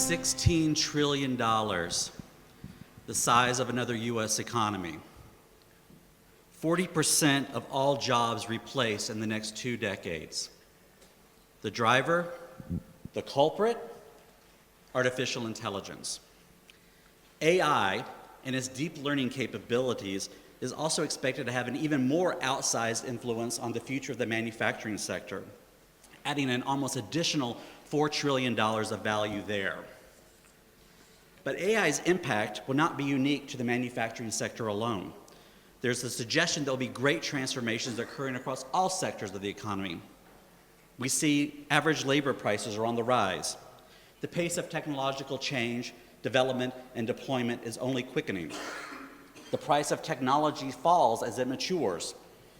$16 trillion, the size of another US economy. 40% of all jobs replaced in the next 2 decades. The driver, the culprit, artificial intelligence. AI and its deep learning capabilities is also expected to have an even more outsized influence on the future of the manufacturing sector, adding an almost additional $4 trillion of value there. But AI's impact will not be unique to the manufacturing sector alone. There's the suggestion there'll be great transformations occurring across all sectors of the economy. We see average labor prices are on the rise. The pace of technological change, development, and deployment is only quickening. The price of technology falls as it matures.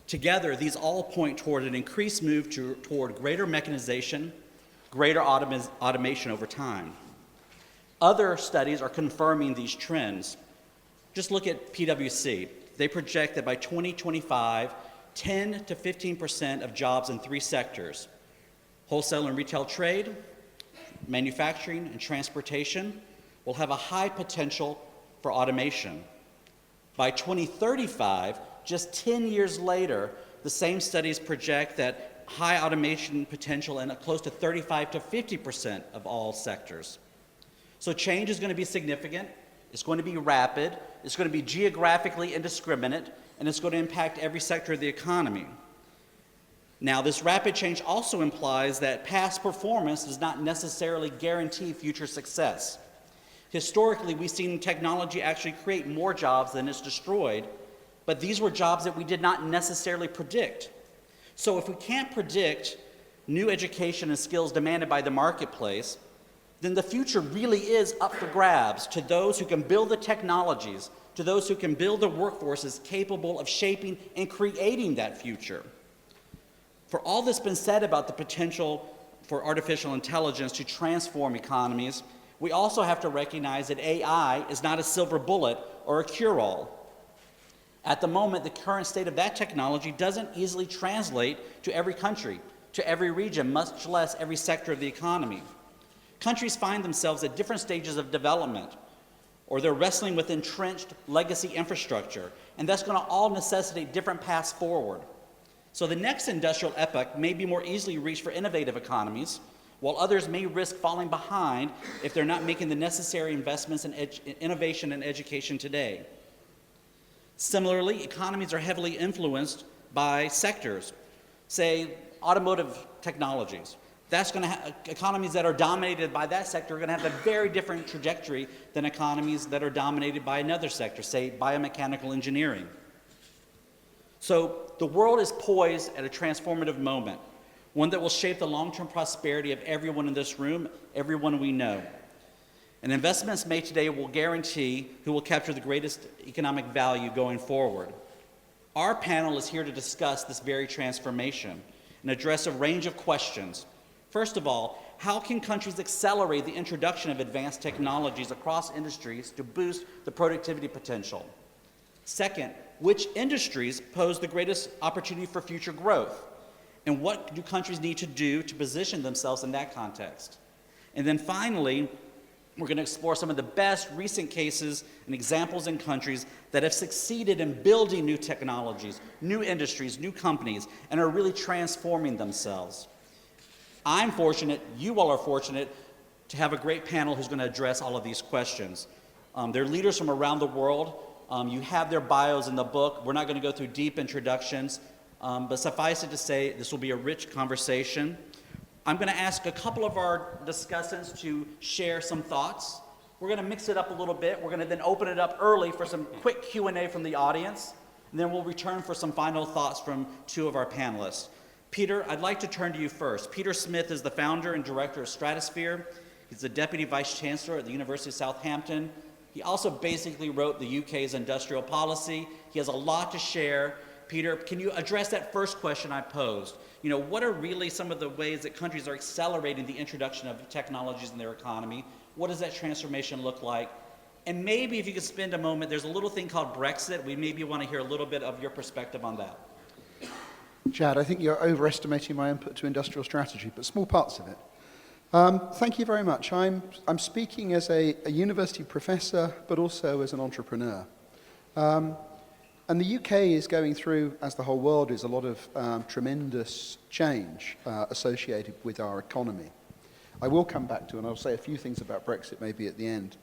Together, these all point toward an increased move toward greater mechanization, greater automation over time. Other studies are confirming these trends. Just look at PwC. They project that by 2025, 10 to 15% of jobs in 3 sectors, wholesale and retail trade, manufacturing, and transportation, will have a high potential for automation. By 2035, just 10 years later, the same studies project that high automation potential in close to 35 to 50% of all sectors. So change is going to be significant, it's going to be rapid, it's going to be geographically indiscriminate, and it's going to impact every sector of the economy. Now, this rapid change also implies that past performance does not necessarily guarantee future success. Historically, we've seen technology actually create more jobs than it's destroyed, but these were jobs that we did not necessarily predict. So if we can't predict new education and skills demanded by the marketplace, then the future really is up for grabs to those who can build the technologies, to those who can build the workforces capable of shaping and creating that future. For all that's been said about the potential for artificial intelligence to transform economies, we also have to recognize that AI is not a silver bullet or a cure-all. At the moment, the current state of that technology doesn't easily translate to every country, to every region, much less every sector of the economy. Countries find themselves at different stages of development, or they're wrestling with entrenched legacy infrastructure, and that's going to all necessitate different paths forward. So the next industrial epoch may be more easily reached for innovative economies, while others may risk falling behind if they're not making the necessary investments in innovation and education today. Similarly, economies are heavily influenced by sectors, say automotive technologies. That's going to economies that are dominated by that sector are going to have a very different trajectory than economies that are dominated by another sector, say biomechanical engineering. So the world is poised at a transformative moment, one that will shape the long-term prosperity of everyone in this room, everyone we know. And investments made today will guarantee who will capture the greatest economic value going forward. Our panel is here to discuss this very transformation and address a range of questions. First of all, how can countries accelerate the introduction of advanced technologies across industries to boost the productivity potential? Second, which industries pose the greatest opportunity for future growth? And what do countries need to do to position themselves in that context? And then finally, we're going to explore some of the best recent cases and examples in countries that have succeeded in building new technologies, new industries, new companies, and are really transforming themselves. I'm fortunate, you all are fortunate, to have a great panel who's going to address all of these questions. They're leaders from around the world. You have their bios in the book. We're not going to go through deep introductions, but suffice it to say, this will be a rich conversation. I'm going to ask a couple of our discussants to share some thoughts. We're going to mix it up a little bit. We're going to then open it up early for some quick Q&A from the audience, and then we'll return for some final thoughts from 2 of our panelists. Peter, I'd like to turn to you first. Peter Smith is the founder and director of Stratosphere. He's the Deputy Vice Chancellor at the University of Southampton. He also basically wrote the UK's industrial policy. He has a lot to share. Peter, can you address that first question I posed? You know, what are really some of the ways that countries are accelerating the introduction of technologies in their economy? What does that transformation look like? And maybe if you could spend a moment, there's a little thing called Brexit. We maybe want to hear a little bit of your perspective on that. Chad, I think you're overestimating my input to industrial strategy, but small parts of it. Thank you very much. I'm speaking as a university professor, but also as an entrepreneur. And the UK is going through, as the whole world is, a lot of tremendous change associated with our economy. I will come back to, and I'll say a few things about Brexit maybe at the end.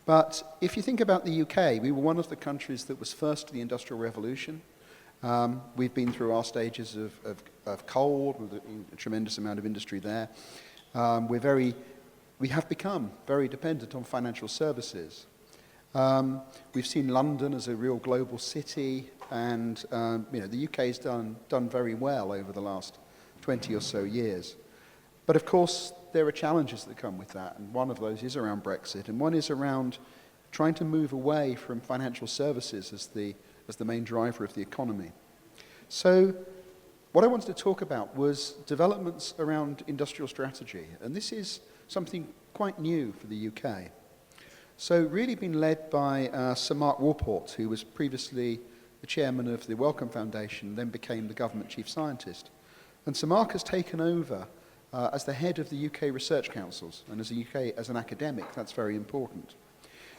But if you think about the UK, we were one of the countries that was first to the Industrial Revolution. We've been through our stages of coal, with a tremendous amount of industry there. We have become very dependent on financial services. We've seen London as a real global city, and the UK has done very well over the last 20 or so years. But of course, there are challenges that come with that, and one of those is around Brexit, and one is around trying to move away from financial services as the main driver of the economy. So what I wanted to talk about was developments around industrial strategy, and this is something quite new for the UK. So really been led by Sir Mark Warport, who was previously the chairman of the Wellcome Foundation, then became the government chief scientist. And Sir Mark has taken over as the head of the UK Research Councils, and as an academic, that's very important.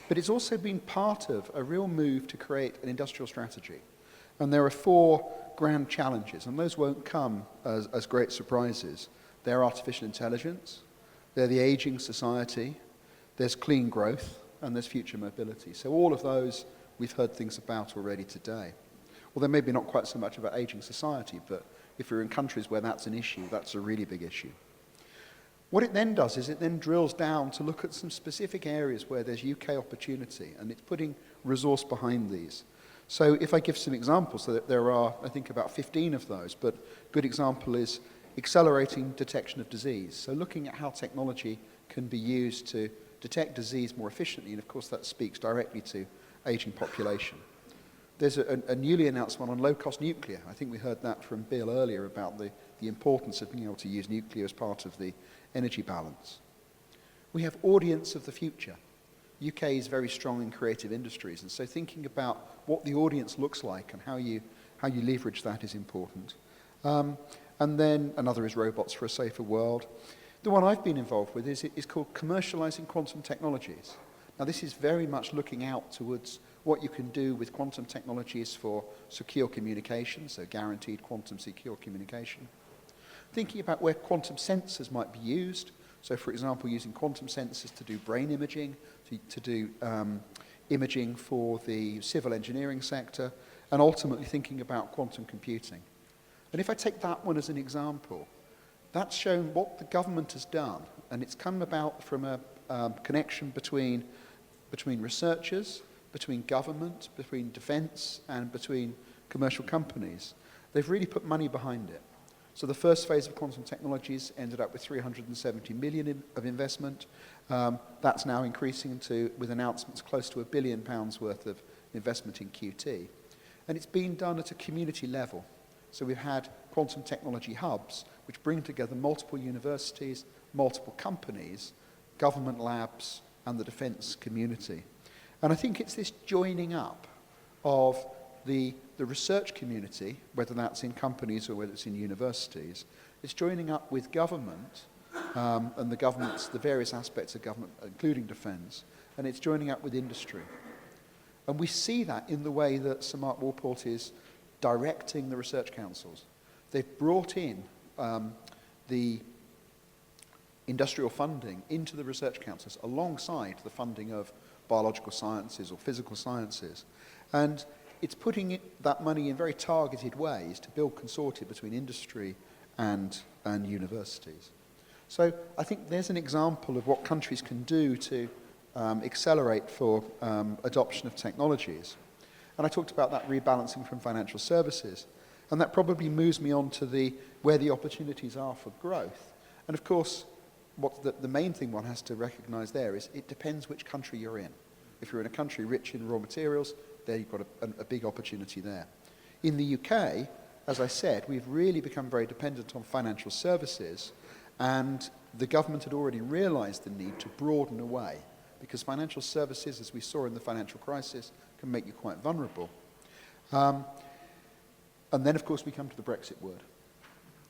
But it's also been part of a real move to create an industrial strategy. And there are 4 grand challenges, and those won't come as great surprises. They're artificial intelligence, they're the aging society, there's clean growth, and there's future mobility. So all of those we've heard things about already today. Well, they're maybe not quite so much about aging society, but if you're in countries where that's an issue, that's a really big issue. What it then does is it then drills down to look at some specific areas where there's UK opportunity, and it's putting resource behind these. So if I give some examples, so that there are, I think, about 15 of those, but a good example is accelerating detection of disease. So looking at how technology can be used to detect disease more efficiently, and of course that speaks directly to aging population. There's a newly announced one on low-cost nuclear. I think we heard that from Bill earlier about the importance of being able to use nuclear as part of the energy balance. We have audience of the future. UK is very strong in creative industries, and so thinking about what the audience looks like and how you leverage that is important. And then another is robots for a safer world. The one I've been involved with is called Commercializing Quantum Technologies. Now this is very much looking out towards what you can do with quantum technologies for secure communication, so guaranteed quantum secure communication. Thinking about where quantum sensors might be used, so for example using quantum sensors to do brain imaging, to do imaging for the civil engineering sector, and ultimately thinking about quantum computing. And if I take that one as an example, that's shown what the government has done, and it's come about from a connection between researchers, between government, between defence, and between commercial companies. They've really put money behind it. So the first phase of quantum technologies ended up with 370 million of investment. That's now increasing with announcements close to £1 billion worth of investment in QT. And it's been done at a community level. So we've had quantum technology hubs, which bring together multiple universities, multiple companies, government labs, and the defence community. And I think it's this joining up of the research community, whether that's in companies or whether it's in universities, it's joining up with government and the various aspects of government, including defence, and it's joining up with industry. And we see that in the way that Sir Mark Warport is directing the research councils. They've brought in the industrial funding into the research councils alongside the funding of biological sciences or physical sciences. And it's putting that money in very targeted ways to build consortia between industry and universities. So I think there's an example of what countries can do to accelerate for adoption of technologies. And I talked about that rebalancing from financial services. And that probably moves me on to where the opportunities are for growth. And of course, what the main thing one has to recognise there is it depends which country you're in. If you're in a country rich in raw materials, there you've got a big opportunity there. In the UK, as I said, we've really become very dependent on financial services, and the government had already realised the need to broaden away, because financial services, as we saw in the financial crisis, can make you quite vulnerable. And then, of course, we come to the Brexit word.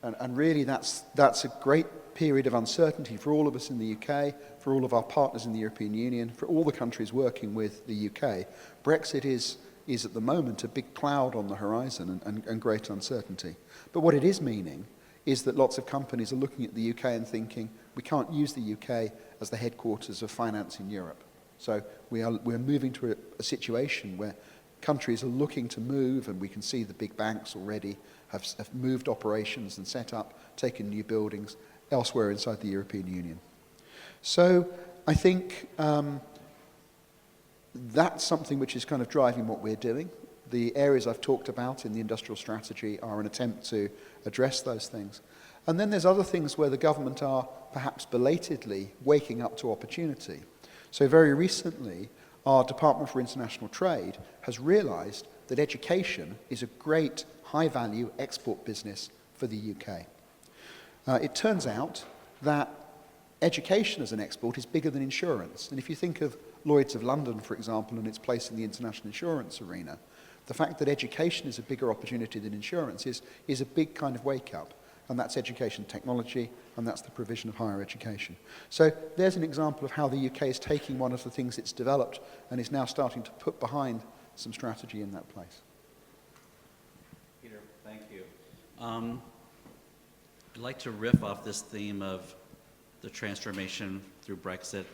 And really that's a great period of uncertainty for all of us in the UK, for all of our partners in the European Union, for all the countries working with the UK. Brexit is at the moment a big cloud on the horizon and great uncertainty. But what it is meaning is that lots of companies are looking at the UK and thinking, we can't use the UK as the headquarters of finance in Europe. So we're moving to a situation where countries are looking to move, and we can see the big banks already have moved operations and set up, taken new buildings elsewhere inside the European Union. So I think that's something which is kind of driving what we're doing. The areas I've talked about in the industrial strategy are an attempt to address those things. And then there's other things where the government are perhaps belatedly waking up to opportunity. So very recently, our Department for International Trade has realized that education is a great high-value export business for the UK. It turns out that education as an export is bigger than insurance. And if you think of Lloyd's of London, for example, and its place in the international insurance arena, the fact that education is a bigger opportunity than insurance is a big kind of wake-up. And that's education technology, and that's the provision of higher education. So there's an example of how the UK is taking one of the things it's developed and is now starting to put behind some strategy in that place. Peter, thank you. I'd like to riff off this theme of the transformation through Brexit,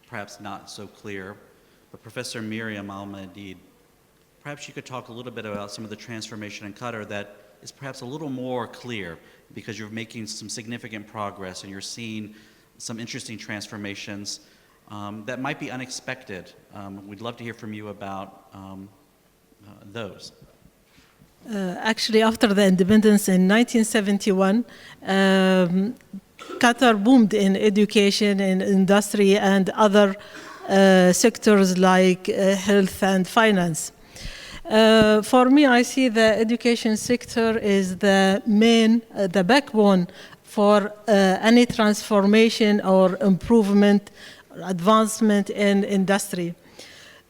perhaps not so clear, but Professor Miriam Al-Madid, perhaps you could talk a little bit about some of the transformation in Qatar that is perhaps a little more clear because you're making some significant progress and you're seeing some interesting transformations that might be unexpected. We'd love to hear from you about those. Actually, after the independence in 1971, Qatar boomed in education, in industry, and other sectors like health and finance. For me, I see the education sector is the main, the backbone for any transformation or improvement, or advancement in industry.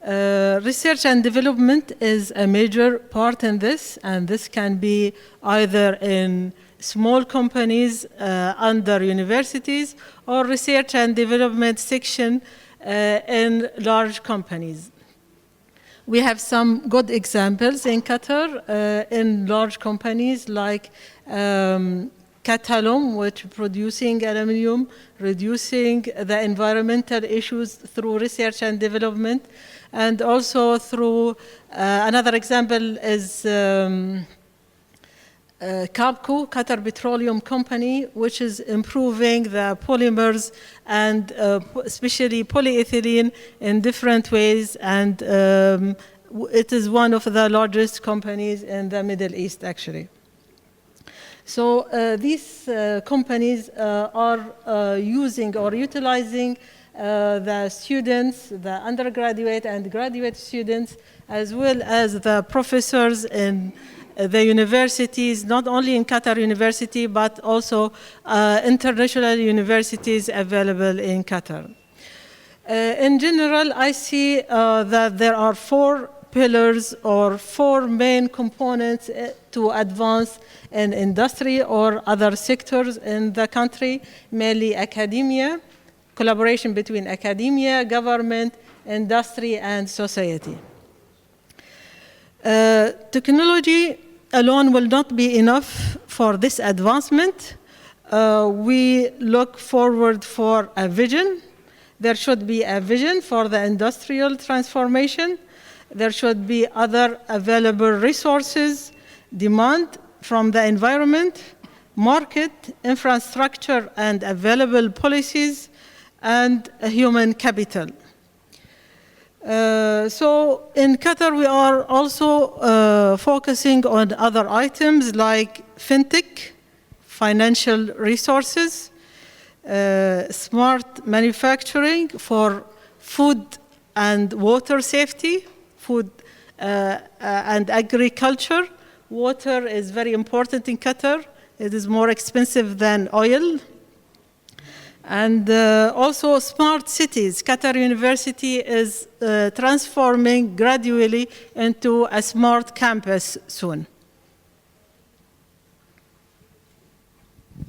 Research and development is a major part in this, and this can be either in small companies under universities or research and development section in large companies. We have some good examples in Qatar in large companies like Qatalum, which producing aluminium, reducing the environmental issues through research and development, and also through another example is Qabco, Qatar Petroleum Company, which is improving the polymers and especially polyethylene in different ways, and it is one of the largest companies in the Middle East, actually. So these companies are using or utilizing the students, the undergraduate and graduate students, as well as the professors in the universities, not only in Qatar University, but also international universities available in Qatar. In general, I see that there are 4 pillars or 4 main components to advance in industry or other sectors in the country, mainly academia, collaboration between academia, government, industry, and society. Technology alone will not be enough for this advancement. We look forward for a vision. There should be a vision for the industrial transformation. There should be other available resources, demand from the environment, market, infrastructure, and available policies, and human capital. So in Qatar, we are also focusing on other items like fintech, financial resources, smart manufacturing for food and water safety, food and agriculture. Water is very important in Qatar. It is more expensive than oil. And also smart cities. Qatar University is transforming gradually into a smart campus soon.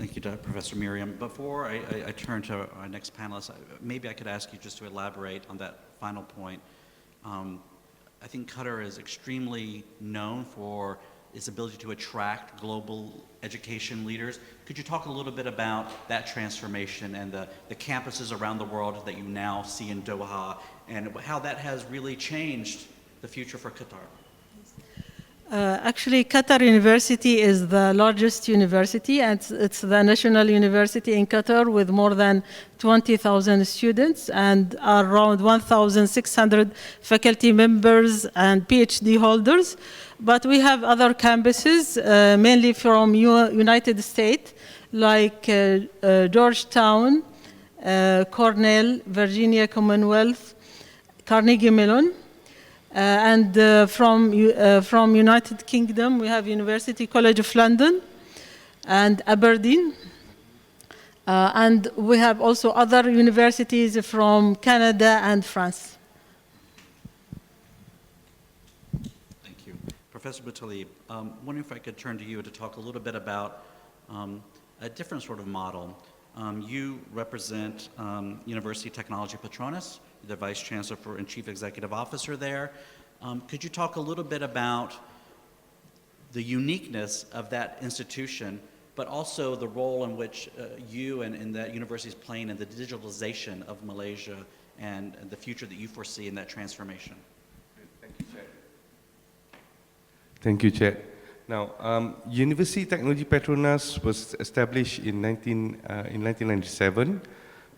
Thank you, Professor Miriam. Before I turn to our next panelist, maybe I could ask you just to elaborate on that final point. I think Qatar is extremely known for its ability to attract global education leaders. Could you talk a little bit about that transformation and the campuses around the world that you now see in Doha and how that has really changed the future for Qatar? Actually, Qatar University is the largest university, and it's the national university in Qatar with more than 20,000 students and around 1,600 faculty members and PhD holders. But we have other campuses, mainly from United States, like Georgetown, Cornell, Virginia Commonwealth, Carnegie Mellon. And from United Kingdom, we have University College of London and Aberdeen. And we have also other universities from Canada and France. Thank you. Professor Boutaleb, wondering if I could turn to you to talk a little bit about a different sort of model. You represent University Technology Petronas, the Vice Chancellor and Chief Executive Officer there. Could you talk a little bit about the uniqueness of that institution, but also the role in which you and that university is playing in the digitalization of Malaysia and the future that you foresee in that transformation? Thank you, Chad. Thank you, Chad. Now, University Technology Petronas was established in 1997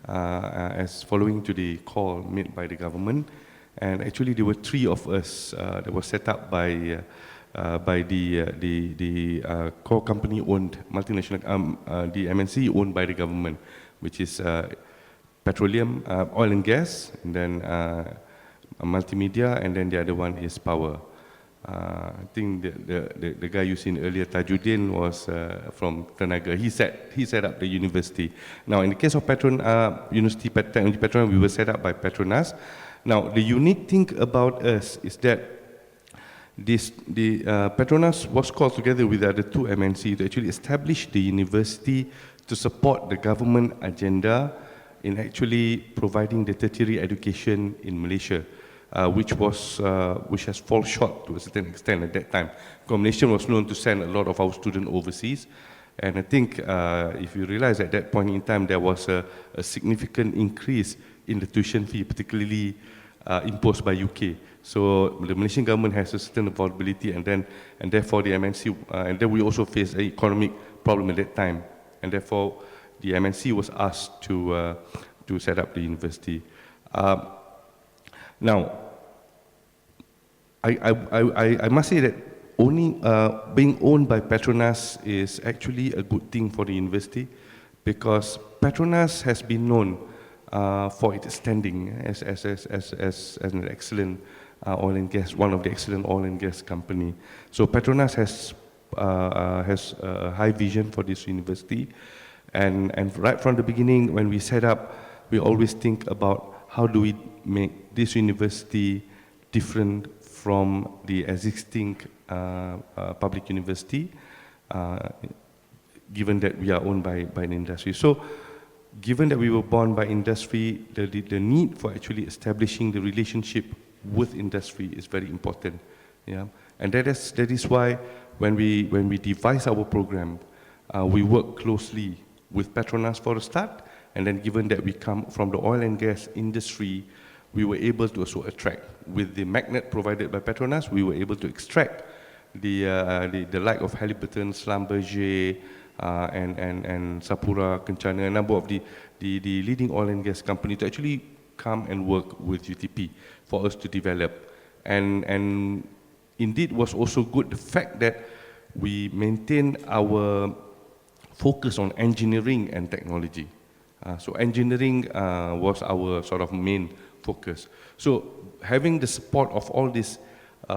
as following to the call made by the government. And actually, there were three of us that were set up by the core company-owned multinational, the MNC owned by the government, which is petroleum, oil and gas, and then multimedia, and then the other one is power. I think the guy you seen earlier, Tajuddin, was from Tenaga. He set up the university. Now, in the case of University Technology Petronas, we were set up by Petronas. Now, the unique thing about us is that Petronas was called together with the other two MNC to actually establish the university to support the government agenda in actually providing the tertiary education in Malaysia. Which has fallen short to a certain extent at that time. Malaysia was known to send a lot of our students overseas, and I think if you realize at that point in time there was a significant increase in the tuition fee, particularly imposed by UK. So the Malaysian government has a certain vulnerability, and therefore the MNC, and then we also faced an economic problem at that time, and therefore the MNC was asked to set up the university. Now, I must say that owning, being owned by Petronas is actually a good thing for the university, because Petronas has been known for its standing as an excellent oil and gas, one of the excellent oil and gas company. So Petronas has a high vision for this university, and right from the beginning when we set up, we always think about how do we make this university different from the existing public university, given that we are owned by an industry. So, given that we were born by industry, the need for actually establishing the relationship with industry is very important. Yeah, and that is why when we devise our program, we work closely with Petronas for a start, and then given that we come from the oil and gas industry, we were able to also attract, with the magnet provided by Petronas, we were able to extract the like of Halliburton, Schlumberger, and Sapura, Kencana, a number of the leading oil and gas companies to actually come and work with UTP for us to develop. And indeed was also good the fact that we maintain our focus on engineering and technology. So engineering was our sort of main focus. So having the support of all this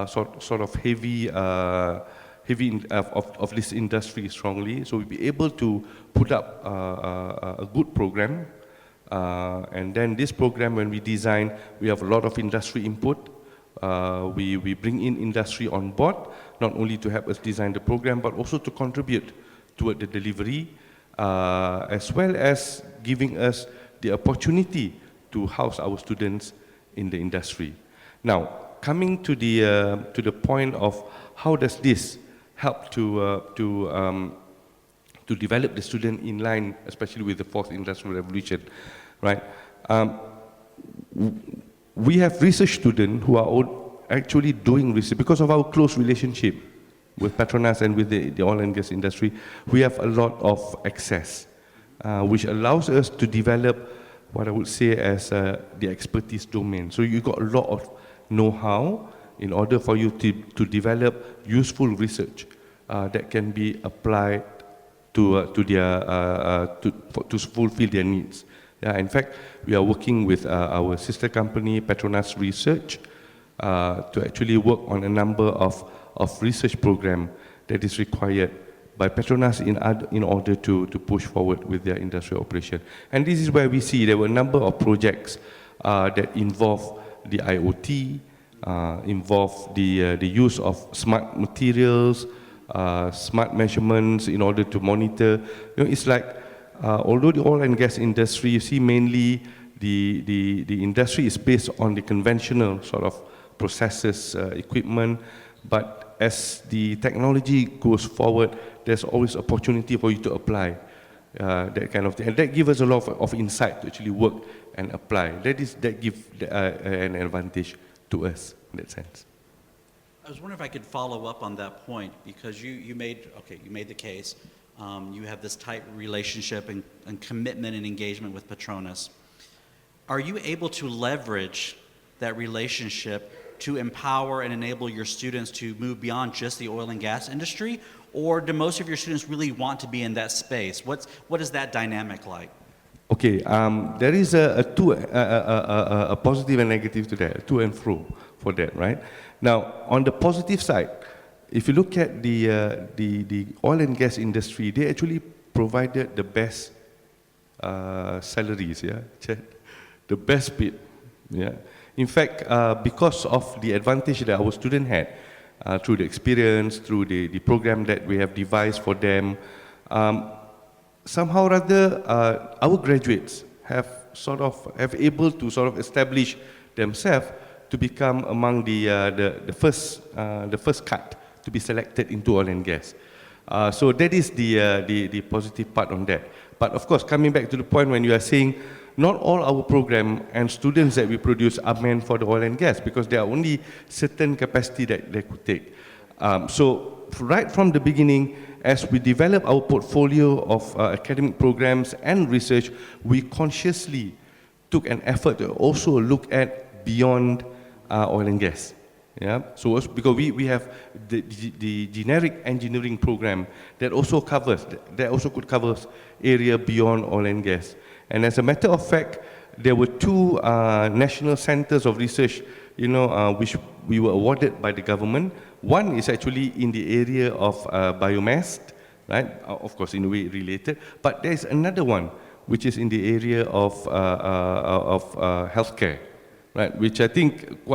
sort of heavy of this industry strongly, so we'll be able to put up a good program. And then this program, when we design, we have a lot of industry input. We bring in industry on board, not only to help us design the program, but also to contribute toward the delivery. as well as giving us the opportunity to house our students in the industry. Now, coming to the point of how does this help to develop the student in line, especially with the fourth industrial revolution, right? We have research students who are actually doing research because of our close relationship with Petronas and with the oil and gas industry. We have a lot of access, which allows us to develop what I would say as the expertise domain. So you got a lot of know-how in order for you to develop useful research that can be applied to fulfill their needs. Yeah, in fact, we are working with our sister company, Petronas Research, to actually work on a number of research programs that is required by Petronas in order to push forward with their industrial operation. And this is where we see there were a number of projects that involve the IoT, involve the use of smart materials, smart measurements in order to monitor. You know, it's like, although the oil and gas industry, you see mainly the industry is based on the conventional sort of processes, equipment, but as the technology goes forward, there's always opportunity for you to apply that kind of thing. And that gives us a lot of insight to actually work and apply. That gives an advantage to us in that sense. I was wondering if I could follow up on that point, because you made the case. You have this tight relationship and commitment and engagement with Petronas. Are you able to leverage that relationship to empower and enable your students to move beyond just the oil and gas industry? Or do most of your students really want to be in that space? What is that dynamic like? Okay, there is a positive and negative to that, to and fro for that, right? Now, on the positive side, if you look at the oil and gas industry, they actually provided the best salaries, yeah, the best bid, yeah. In fact, because of the advantage that our students had through the experience, through the program that we have devised for them, somehow or other, our graduates have able to sort of establish themselves to become among the first cut to be selected into oil and gas. So that is the positive part on that. But of course, coming back to the point when you are saying not all our program and students that we produce are meant for the oil and gas, because there are only certain capacity that they could take. So right from the beginning, as we develop our portfolio of academic programs and research, we consciously took an effort to also look at beyond oil and gas. Yeah, so because we have the generic engineering program that also could cover area beyond oil and gas. And as a matter of fact, there were two national centers of research, which we were awarded by the government. One is actually in the area of biomass, right? Of course, in a way related. But there is another one which is in the area of healthcare, right? Which I think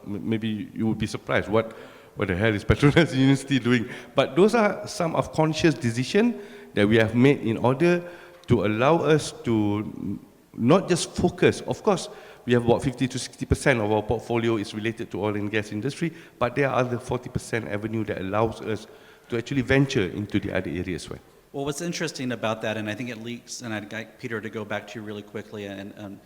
maybe you would be surprised. What the hell is Petronas University doing? But those are some of conscious decisions that we have made in order to allow us to not just focus. Of course, we have about 50 to 60% of our portfolio is related to oil and gas industry, but there are other 40% avenue that allows us to actually venture into the other areas as well. Well, what's interesting about that, and I think it leaks, and I'd like Peter to go back to you really quickly, and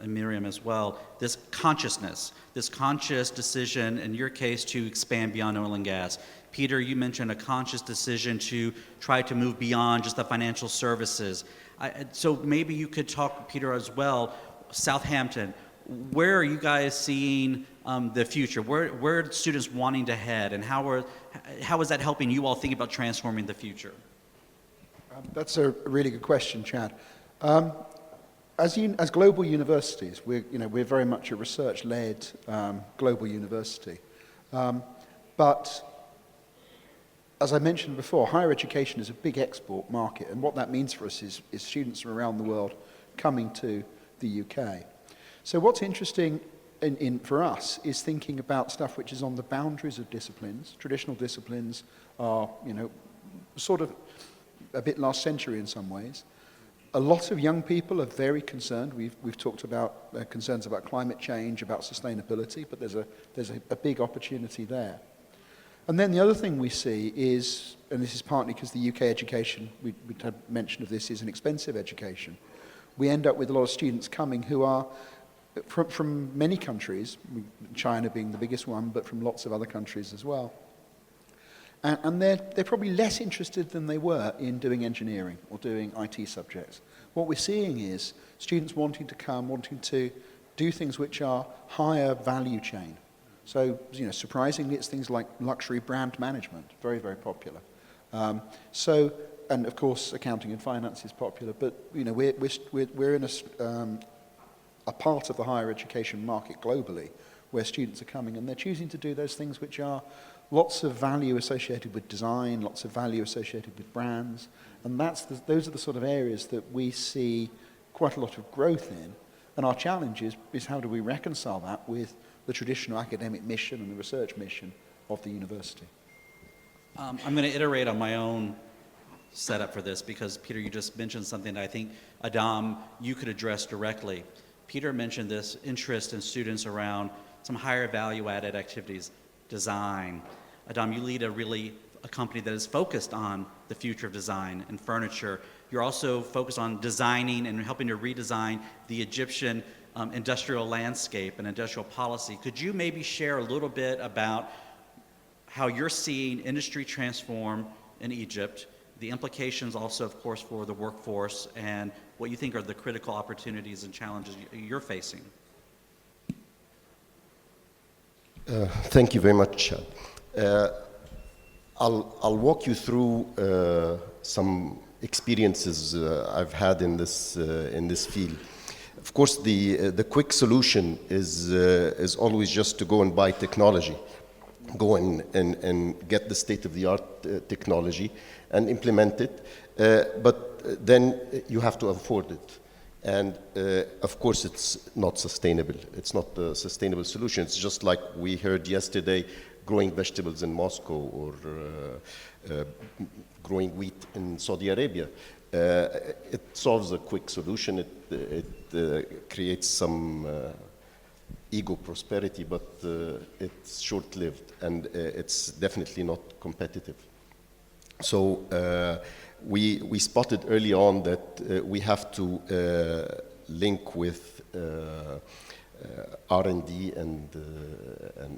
Miriam as well, this conscious decision, in your case, to expand beyond oil and gas. Peter, you mentioned a conscious decision to try to move beyond just the financial services. So maybe you could talk, Peter, as well, Southampton, where are you guys seeing the future? Where are students wanting to head, and how is that helping you all think about transforming the future? That's a really good question, Chad. As global universities, we're very much a research-led global university. But as I mentioned before, higher education is a big export market, and what that means for us is students from around the world coming to the UK. So what's interesting for us is thinking about stuff which is on the boundaries of disciplines. Traditional disciplines are, sort of a bit last century in some ways. A lot of young people are very concerned. We've talked about concerns about climate change, about sustainability, but there's a big opportunity there. And then the other thing we see is, and this is partly because the UK education, we had mention of this, is an expensive education. We end up with a lot of students coming who are from many countries, China being the biggest one, but from lots of other countries as well. And they're probably less interested than they were in doing engineering or doing IT subjects. What we're seeing is students wanting to come, wanting to do things which are higher value chain. So, surprisingly, it's things like luxury brand management, very, very popular. And of course, accounting and finance is popular, but we're in a part of the higher education market globally where students are coming and they're choosing to do those things which are lots of value associated with design, lots of value associated with brands, and those are the sort of areas that we see quite a lot of growth in. And our challenge is how do we reconcile that with the traditional academic mission and the research mission of the university? I'm going to iterate on my own setup for this because, Peter, you just mentioned something that I think, Adam, you could address directly. Peter mentioned this interest in students around some higher value-added activities, design. Adam, you lead a company that is focused on the future of design and furniture. You're also focused on designing and helping to redesign the Egyptian industrial landscape and industrial policy. Could you maybe share a little bit about how you're seeing industry transform in Egypt, the implications also, of course, for the workforce, and what you think are the critical opportunities and challenges you're facing? Thank you very much, Chad. I'll walk you through some experiences I've had in this field. Of course, the quick solution is always just to go and buy technology, go and get the state-of-the-art technology and implement it, but then you have to afford it. And of course, it's not sustainable. It's not a sustainable solution. It's just like we heard yesterday, growing vegetables in Moscow or growing wheat in Saudi Arabia. It solves a quick solution. It creates some ego prosperity, but it's short-lived, and it's definitely not competitive. So we spotted early on that we have to link with R&D and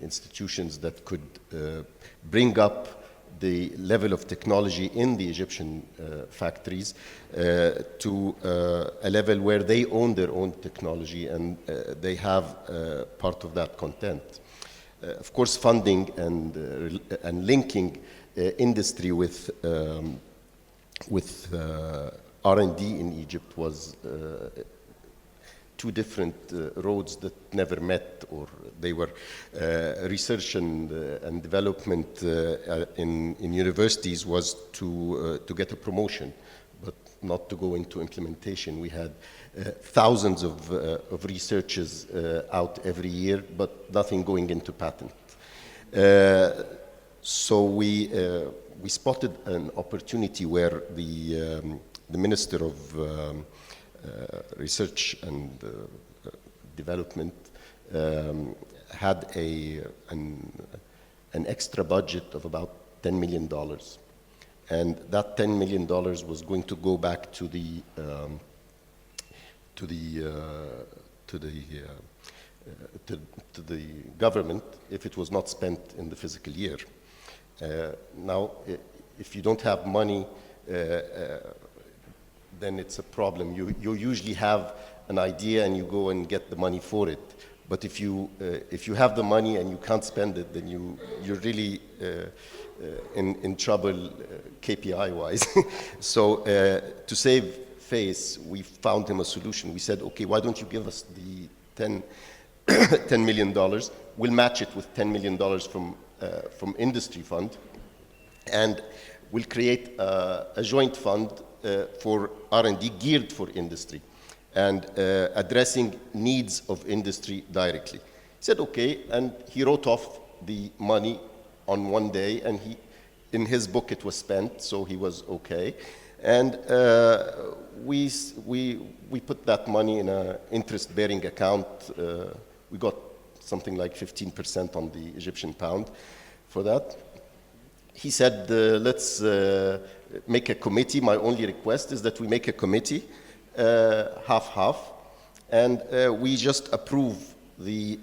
institutions that could bring up the level of technology in the Egyptian factories to a level where they own their own technology and they have part of that content. Of course, funding and linking industry with R&D in Egypt was two different roads that never met, or they were research and development in universities was to get a promotion, but not to go into implementation. We had thousands of researches out every year, but nothing going into patent. So we spotted an opportunity where the Minister of Research and Development had an extra budget of about $10 million. And that $10 million was going to go back to the government if it was not spent in the fiscal year. Now, if you don't have money, then it's a problem. You usually have an idea and you go and get the money for it. But if you have the money and you can't spend it, then you're really in trouble KPI-wise. So to save face, we found him a solution. We said, okay, why don't you give us the $10 million? We'll match it with $10 million from industry fund, and we'll create a joint fund for R&D geared for industry and addressing needs of industry directly. He said, okay, and he wrote off the money on one day, and in his book it was spent, so he was okay. And we put that money in an interest-bearing account. We got something like 15% on the Egyptian pound for that. He said, let's make a committee. My only request is that we make a committee, half-half, and we just approve the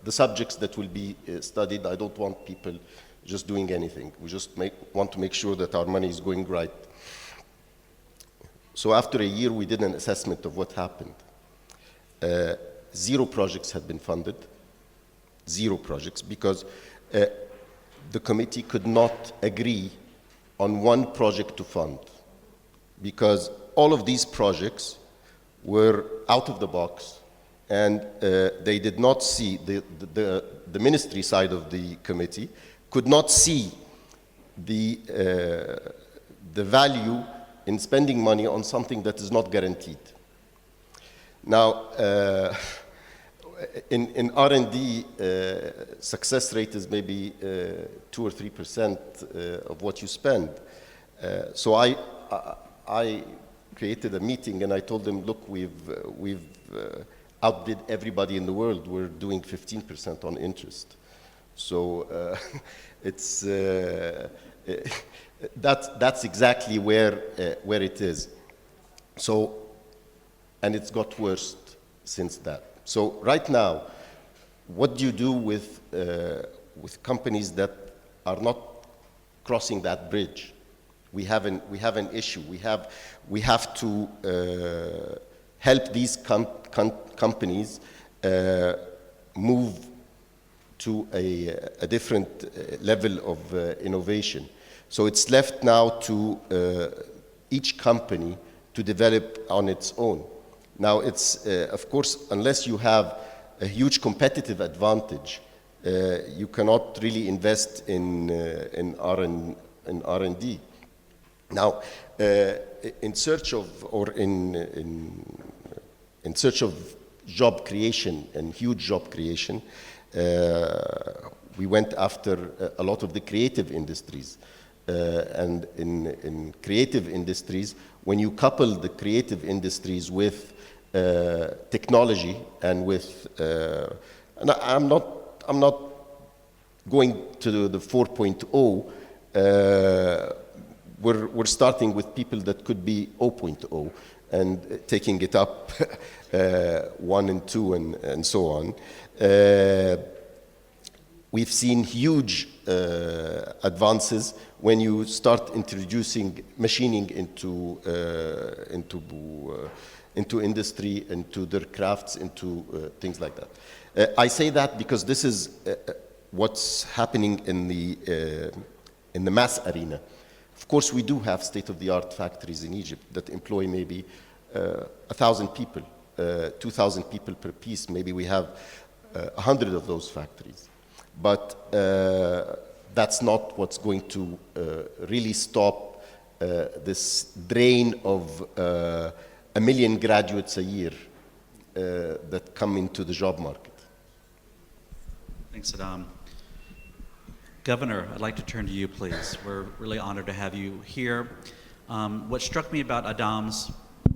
subjects that will be studied. I don't want people just doing anything. We just want to make sure that our money is going right. So after a year, we did an assessment of what happened. 0 projects had been funded, 0 projects, because the committee could not agree on one project to fund, because all of these projects were out of the box, and they did not see, the ministry side of the committee could not see the value in spending money on something that is not guaranteed. Now, in R&D, success rate is maybe 2 or 3% of what you spend. So I created a meeting and I told them, look, we've outdid everybody in the world. We're doing 15% on interest. So it's that's exactly where it is. So, and it's got worse since that. So right now, what do you do with companies that are not crossing that bridge? We have an issue. We have to help these companies move to a different level of innovation. So it's left now to each company to develop on its own. Now it's, of course, unless you have a huge competitive advantage, you cannot really invest in R&D. Now, in search of job creation and huge job creation, we went after a lot of the creative industries. And in creative industries, when you couple the creative industries with technology and with, and I'm not going to the 4.0. We're starting with people that could be 0.0 and taking it up 1 and 2 and so on. We've seen huge advances when you start introducing machining into industry, into their crafts, into things like that. I say that because this is what's happening in the mass arena. Of course, we do have state-of-the-art factories in Egypt that employ maybe 1,000 people, 2,000 people per piece. Maybe we have 100 of those factories. But that's not what's going to really stop this drain of 1 million graduates a year that come into the job market. Thanks, Saddam. Governor, I'd like to turn to you, please. We're really honored to have you here. What struck me about Adam's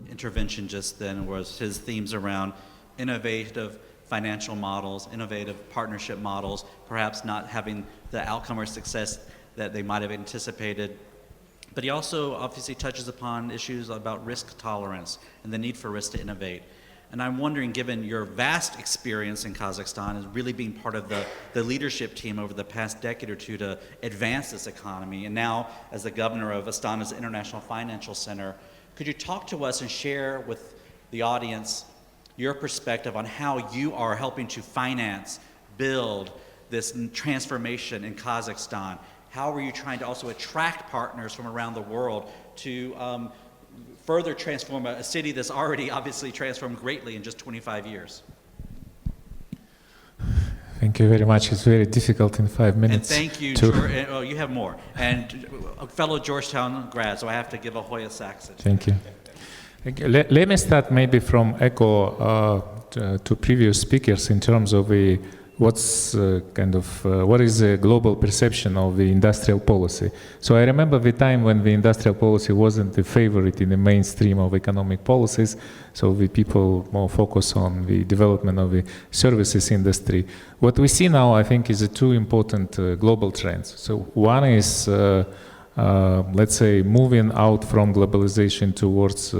intervention just then was his themes around innovative financial models, innovative partnership models, perhaps not having the outcome or success that they might have anticipated. But he also obviously touches upon issues about risk tolerance and the need for risk to innovate. And I'm wondering, given your vast experience in Kazakhstan as really being part of the leadership team over the past decade or two to advance this economy, and now as the governor of Astana's International Financial Center, could you talk to us and share with the audience your perspective on how you are helping to finance, build this transformation in Kazakhstan? How are you trying to also attract partners from around the world to further transform a city that's already obviously transformed greatly in just 25 years? Thank you very much. It's very difficult in 5 minutes. And thank you, oh, you have more. And a fellow Georgetown grad, so I have to give a Hoya Sachs. Thank you. Let me start maybe from echo to previous speakers in terms of what is the global perception of the industrial policy. So I remember the time when the industrial policy wasn't the favorite in the mainstream of economic policies, so the people more focus on the development of the services industry. What we see now, I think, is two important global trends. So one is, let's say, moving out from globalization towards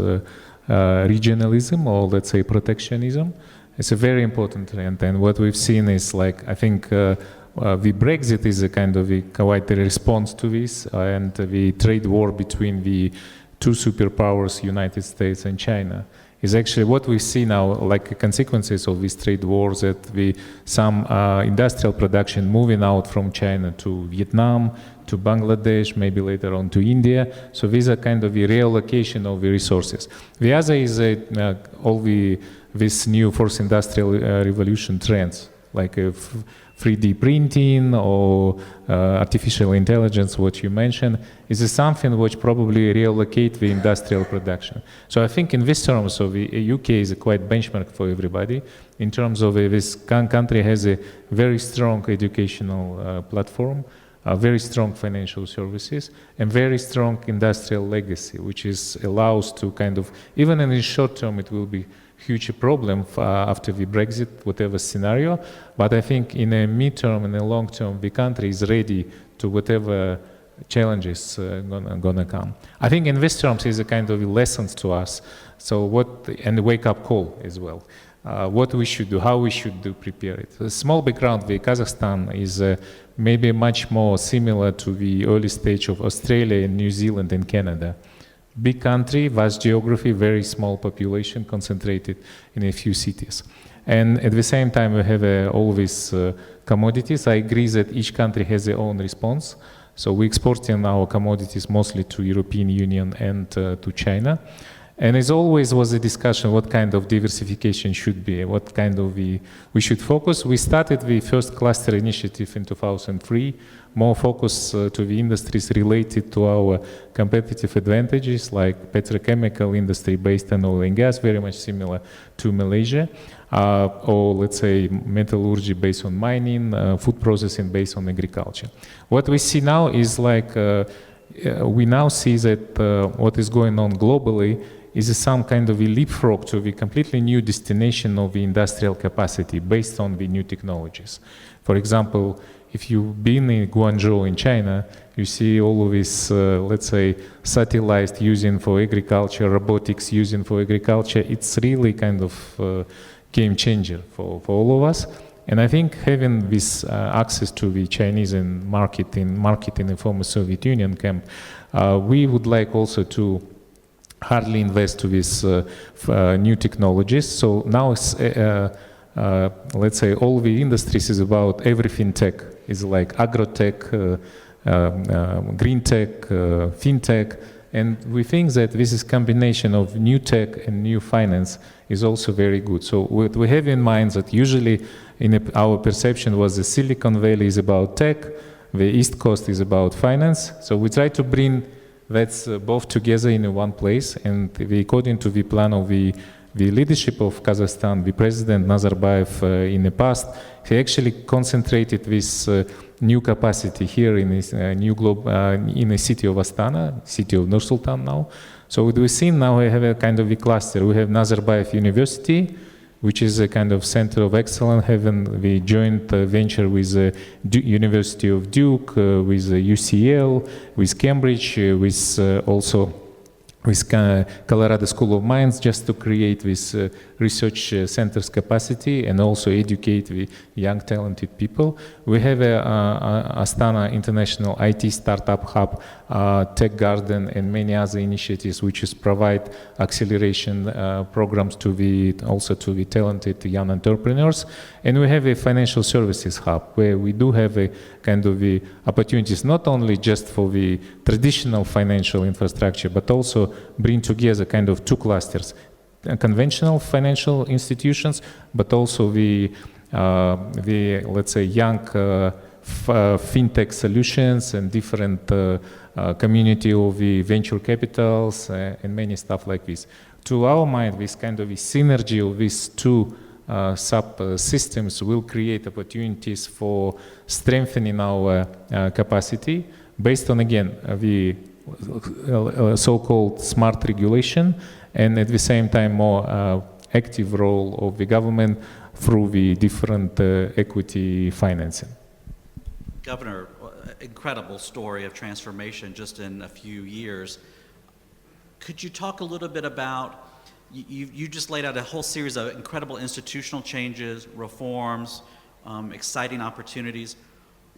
regionalism, or let's say protectionism. It's a very important trend, and what we've seen is, like, I think the Brexit is a kind of quite a response to this, and the trade war between the two superpowers, United States and China, is actually what we see now, like consequences of these trade wars, that some industrial production moving out from China to Vietnam, to Bangladesh, maybe later on to India. So these are kind of the reallocation of the resources. The other is this new fourth industrial revolution trends, like 3D printing or artificial intelligence, what you mentioned, is something which probably reallocate the industrial production. So I think in this terms, so the UK is a quite benchmark for everybody. In terms of this country has a very strong educational platform, very strong financial services, and very strong industrial legacy, which allows to kind of, even in the short term, it will be huge problem after the Brexit, whatever scenario. But I think in a midterm and a long term, the country is ready to whatever challenges gonna come. I think in this terms is a kind of lessons to us. So and the wake up call as well. What we should do, how we should prepare it. A small background, the Kazakhstan is maybe much more similar to the early stage of Australia and New Zealand and Canada. Big country, vast geography, very small population concentrated in a few cities. And at the same time, we have all these commodities. I agree that each country has their own response. So we're exporting our commodities mostly to European Union and to China. And as always was a discussion what kind of diversification should be, what kind of we should focus. We started the first cluster initiative in 2003, more focus to the industries related to our competitive advantages, like petrochemical industry based on oil and gas, very much similar to Malaysia, or let's say metallurgy based on mining, food processing based on agriculture. What we see now is like, we now see that what is going on globally is some kind of a leapfrog to the completely new destination of the industrial capacity based on the new technologies. For example, if you've been in Guangzhou in China, you see all of this, let's say, satellites using for agriculture, robotics using for agriculture. It's really kind of game changer for all of us. And I think having this access to the Chinese and market in the former Soviet Union camp, we would like also to hardly invest to these new technologies. So now it's, let's say, all the industries is about everything tech. It's like agrotech, green tech, fintech, and we think that this is combination of new tech and new finance is also very good. So what we have in mind that usually in our perception was the Silicon Valley is about tech, the East Coast is about finance. So we try to bring that's both together in one place, and according to the plan of the leadership of Kazakhstan, the President Nazarbayev in the past, he actually concentrated this new capacity here in this new globe, in the city of Astana, city of Nur-Sultan now. So what we see now, we have a kind of a cluster. We have Nazarbayev University, which is a kind of center of excellence, having the joint venture with the University of Duke, with UCL, with Cambridge, with also with Colorado School of Mines, just to create this research center's capacity and also educate the young talented people. We have a Astana International IT Startup Hub, Tech Garden, and many other initiatives which is provide acceleration programs to also to the talented young entrepreneurs. And we have a financial services hub where we do have a kind of the opportunities not only just for the traditional financial infrastructure, but also bring together kind of two clusters, conventional financial institutions, but also the let's say young fintech solutions and different community of the venture capitals and many stuff like this. To our mind, this kind of a synergy of these two sub-systems will create opportunities for strengthening our capacity based on, again, the so-called smart regulation, and at the same time more active role of the government through the different equity financing. Governor, incredible story of transformation just in a few years. Could you talk a little bit about, you just laid out a whole series of incredible institutional changes, reforms, exciting opportunities.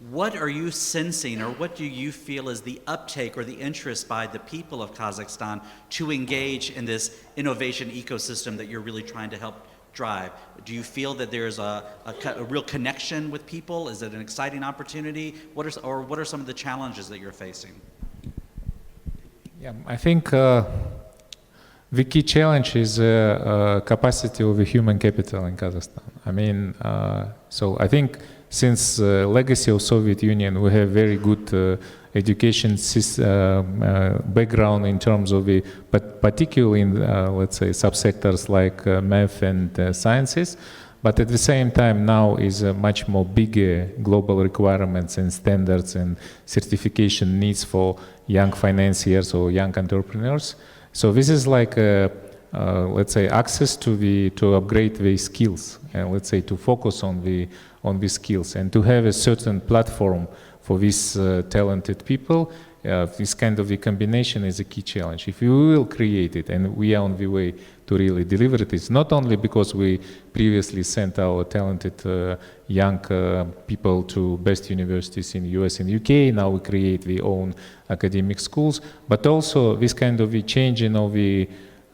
What are you sensing, or what do you feel is the uptake or the interest by the people of Kazakhstan to engage in this innovation ecosystem that you're really trying to help drive? Do you feel that there's a real connection with people? Is it an exciting opportunity? What are some of the challenges that you're facing? Yeah, I think the key challenge is capacity of the human capital in Kazakhstan. I mean, so I think since legacy of Soviet Union, we have very good education background in terms of the, but particularly in, let's say, subsectors like math and sciences. But at the same time, now is a much more bigger global requirements and standards and certification needs for young financiers or young entrepreneurs. So this is like, let's say, access to upgrade the skills, and let's say to focus on the skills and to have a certain platform for these talented people. This kind of a combination is a key challenge. If we will create it, and we are on the way to really deliver it, it's not only because we previously sent our talented young people to best universities in the US and UK, now we create the own academic schools, but also this kind of a changing of the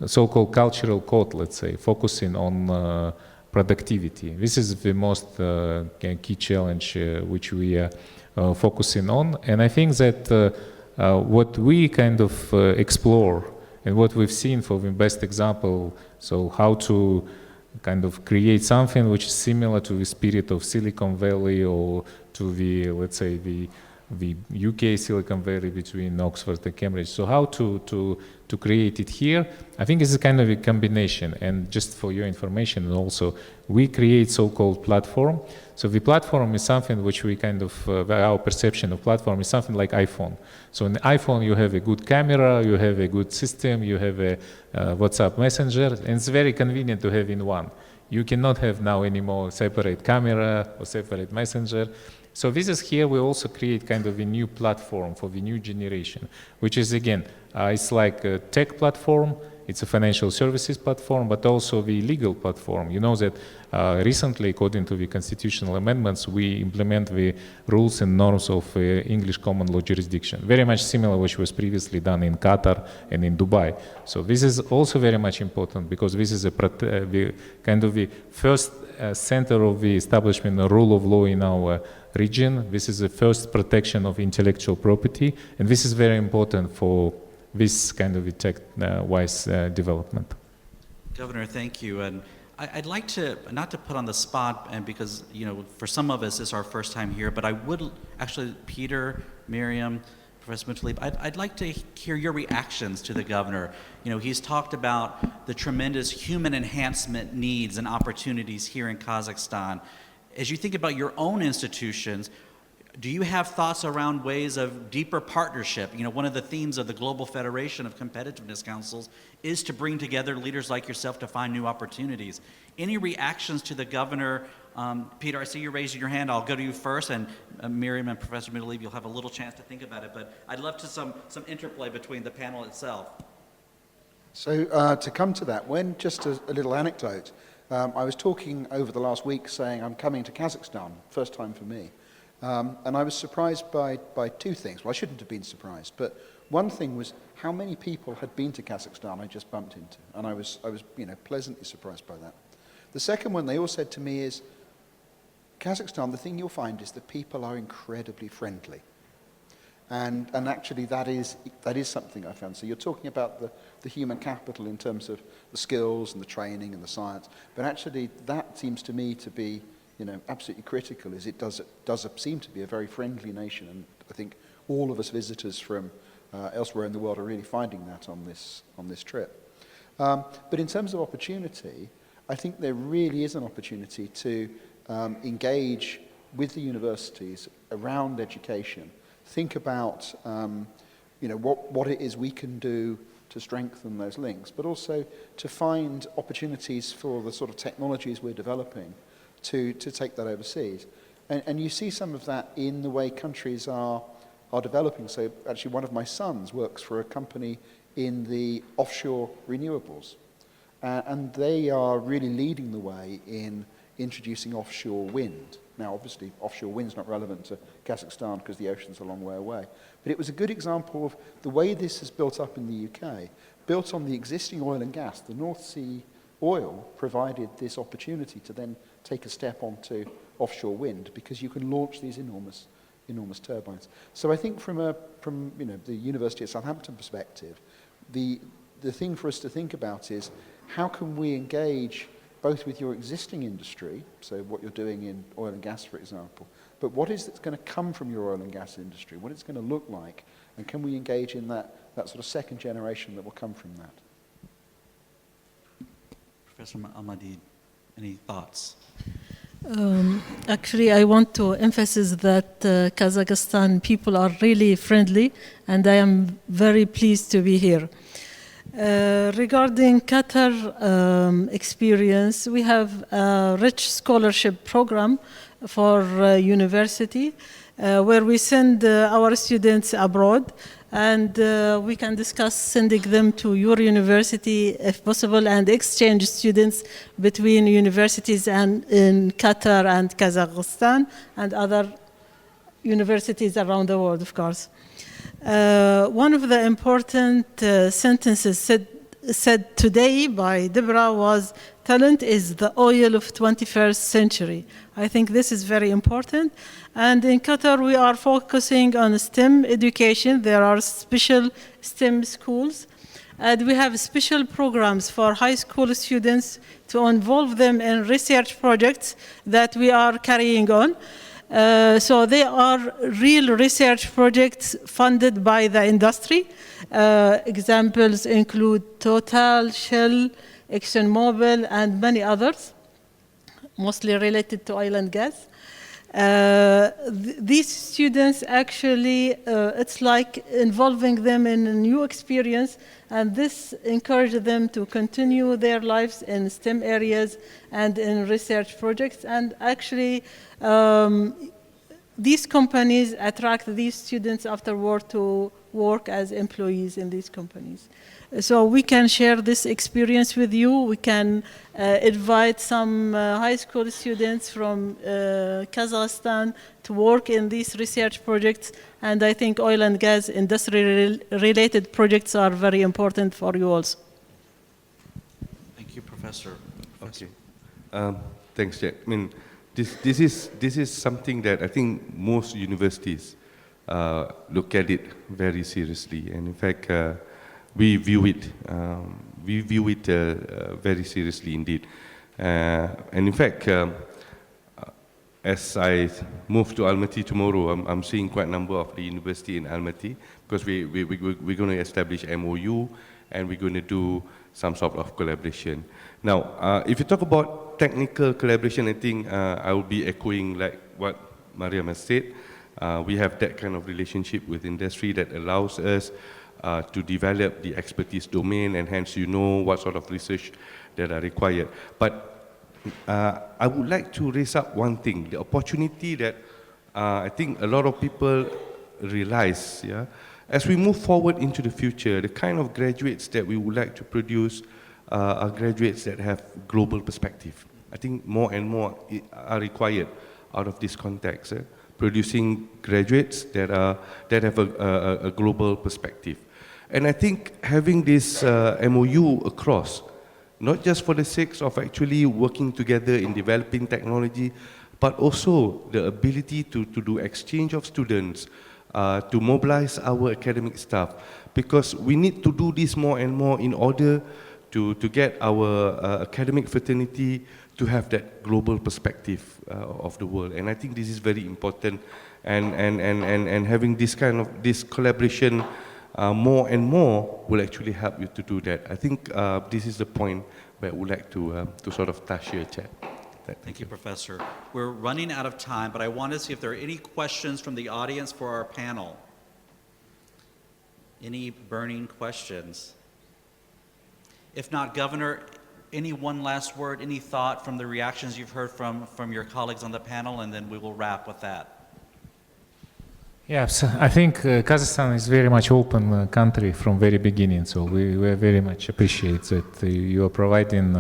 so-called cultural code, let's say, focusing on productivity. This is the most key challenge which we are focusing on. And I think that what we kind of explore and what we've seen for the best example, so how to kind of create something which is similar to the spirit of Silicon Valley or to the, let's say, the UK Silicon Valley between Oxford and Cambridge. So how to create it here, I think it's a kind of a combination. And just for your information, also, we create so-called platform. So the platform is something which we kind of, our perception of platform is something like iPhone. So in the iPhone, you have a good camera, you have a good system, you have a WhatsApp Messenger, and it's very convenient to have in one. You cannot have now anymore separate camera or separate messenger. So this is here, we also create kind of a new platform for the new generation, which is again, it's like a tech platform, it's a financial services platform, but also the legal platform. You know that recently, according to the constitutional amendments, we implement the rules and norms of English common law jurisdiction, very much similar which was previously done in Qatar and in Dubai. So this is also very much important because this is the kind of the first center of the establishment of rule of law in our region. This is the first protection of intellectual property, and this is very important for this kind of a tech-wise development. Governor, thank you. And I'd like to, not to put on the spot, and because, you know, for some of us it's our first time here, but I would actually, Peter, Miriam, Professor Mutalib, I'd like to hear your reactions to the governor. You know, he's talked about the tremendous human enhancement needs and opportunities here in Kazakhstan. As you think about your own institutions, do you have thoughts around ways of deeper partnership? You know, one of the themes of the Global Federation of Competitiveness Councils is to bring together leaders like yourself to find new opportunities. Any reactions to the governor? Peter, I see you raising your hand. I'll go to you first, and Miriam and Professor Mutalib, you'll have a little chance to think about it, but I'd love to some interplay between the panel itself. So to come to that, when just a little anecdote, I was talking over the last week saying I'm coming to Kazakhstan, first time for me. And I was surprised by two things. Well, I shouldn't have been surprised, but one thing was how many people had been to Kazakhstan I just bumped into, and I was you know, pleasantly surprised by that. The second one they all said to me is, Kazakhstan, the thing you'll find is that people are incredibly friendly. And actually that is something I found. So you're talking about the human capital in terms of the skills and the training and the science, but actually that seems to me to be, you know, absolutely critical. Is it does seem to be a very friendly nation, and I think all of us visitors from elsewhere in the world are really finding that on this trip. But in terms of opportunity, I think there really is an opportunity to engage with the universities around education. Think about what it is we can do to strengthen those links, but also to find opportunities for the sort of technologies we're developing to take that overseas. And you see some of that in the way countries are developing. So actually one of my sons works for a company in the offshore renewables. And they are really leading the way in introducing offshore wind. Now, obviously, offshore wind's not relevant to Kazakhstan because the ocean's a long way away. But it was a good example of the way this is built up in the UK, built on the existing oil and gas. The North Sea oil provided this opportunity to then take a step onto offshore wind because you can launch these enormous turbines. So I think from the University of Southampton perspective, the thing for us to think about is how can we engage both with your existing industry, so what you're doing in oil and gas, for example, but what is it's going to come from your oil and gas industry? What it's going to look like? And can we engage in that sort of second generation that will come from that? Professor Almadid, any thoughts? Actually, I want to emphasize that Kazakhstan people are really friendly, and I am very pleased to be here. Regarding Qatar experience, we have a rich scholarship program for university where we send our students abroad, and we can discuss sending them to your university if possible, and exchange students between universities and in Qatar and Kazakhstan and other universities around the world, of course. One of the important sentences said today by Deborah was, "Talent is the oil of 21st century." I think this is very important. And in Qatar, we are focusing on STEM education. There are special STEM schools. And we have special programs for high school students to involve them in research projects that we are carrying on. So they are real research projects funded by the industry. Examples include Total, Shell, ExxonMobil, and many others, mostly related to oil and gas. These students actually, it's like involving them in a new experience, and this encourages them to continue their lives in STEM areas and in research projects. And actually, these companies attract these students afterward to work as employees in these companies. So we can share this experience with you. We can invite some high school students from Kazakhstan to work in these research projects. And I think oil and gas industry-related projects are very important for you also. Thank you, Professor. Okay. Thanks, Jack. I mean, this is something that I think most universities look at it very seriously, and in fact, we view it very seriously indeed. And in fact, as I move to Almaty tomorrow, I'm seeing quite a number of the university in Almaty because we're going to establish MOU and we're going to do some sort of collaboration. Now, if you talk about technical collaboration, I think I will be echoing like what Mariam has said. We have that kind of relationship with industry that allows us to develop the expertise domain, and hence you know what sort of research that are required. But I would like to raise up one thing, the opportunity that I think a lot of people realize, yeah, as we move forward into the future, the kind of graduates that we would like to produce are graduates that have global perspective. I think more and more are required out of this context, producing graduates that have a global perspective. And I think having this MOU across, not just for the sake of actually working together in developing technology, but also the ability to do exchange of students, to mobilize our academic staff, because we need to do this more and more in order to get our academic fraternity to have that global perspective of the world. And I think this is very important, and having this kind of this collaboration more and more will actually help you to do that. I think this is the point but I would like to sort of touch your chat. Thank you, Professor. We're running out of time, but I want to see if there are any questions from the audience for our panel. Any burning questions? If not, Governor, any one last word, any thought from the reactions you've heard from your colleagues on the panel, and then we will wrap with that. Yeah, so I think Kazakhstan is very much open country from very beginning, so we very much appreciate that you are providing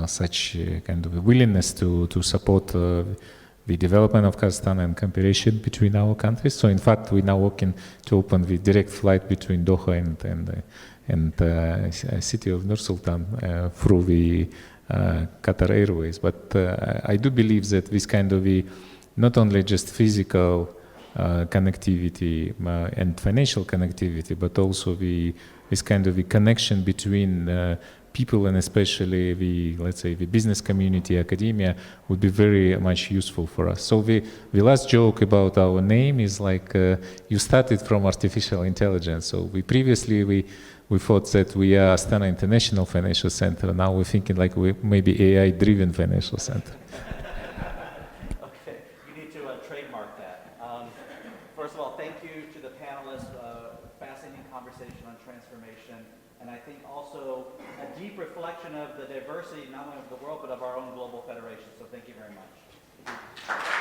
such kind of a willingness to support the development of Kazakhstan and cooperation between our countries. So in fact, we're now working to open the direct flight between Doha and city of Nur Sultan through the Qatar Airways. But I do believe that this kind of not only just physical connectivity and financial connectivity, but also this kind of a connection between people and especially let's say the business community, academia, would be very much useful for us. So the last joke about our name is like you started from artificial intelligence. So we thought that we are Astana International Financial Center. Now we're thinking like we maybe AI-driven financial center. Okay, you need to trademark that. First of all, thank you to the panelists. Fascinating conversation on transformation, and I think also a deep reflection of the diversity not only of the world but of our own global federation. So thank you very much.